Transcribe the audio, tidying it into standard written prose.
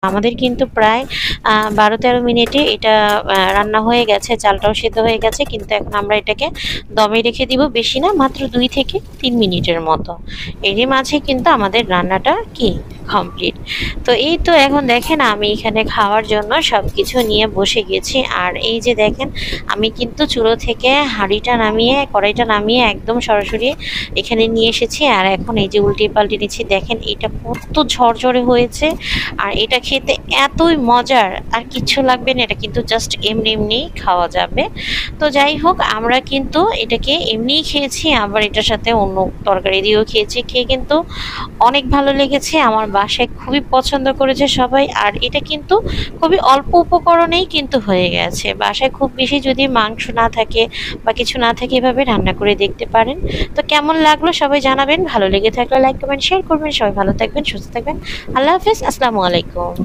আমাদের কিন্তু প্রায় 12-13 মিনিটে এটা রান্না হয়ে গেছে, চালটাও সেদ্ধ হয়ে গেছে। কিন্তু এখন আমরা এটাকে দমে রেখে দিব, বেশি না, মাত্র 2 থেকে 3 মিনিটের মতো। এরই মাঝে কিন্তু আমাদের রান্নাটা কি কমপ্লিট। তো এই তো এখন দেখেন আমি এখানে খাওয়ার জন্য সব কিছু নিয়ে বসে গেছি। আর এই যে দেখেন আমি কিন্তু চুলো থেকে হাঁড়িটা নামিয়ে, কড়াইটা নামিয়ে একদম সরাসরি এখানে নিয়ে এসেছি। আর এখন এই যে উল্টে পাল্টে নিচ্ছি। দেখেন এটা কত ঝরঝরে হয়েছে, আর এটা খেতে এতই মজার, আর কিচ্ছু লাগবে না। এটা কিন্তু জাস্ট এমনি এমনি খাওয়া যাবে। তো যাই হোক, আমরা কিন্তু এটাকে এমনিই খেয়েছি, আবার এটার সাথে অন্য তরকারি দিয়েও খেয়েছি। খেয়ে কিন্তু অনেক ভালো লেগেছে। আমার বাসায় খুবই পছন্দ করেছে সবাই। আর এটা কিন্তু খুবই অল্প উপকরণেই কিন্তু হয়ে গেছে। বাসায় খুব বেশি যদি মাংস না থাকে বা কিছু না থাকে, এভাবে রান্না করে দেখতে পারেন। তো কেমন লাগলো সবাই জানাবেন। ভালো লেগে থাকলে লাইক কমেন্ট শেয়ার করবেন। সবাই ভালো থাকবেন, সুস্থ থাকবেন। আল্লাহ হাফেজ, আসসালামু আলাইকুম।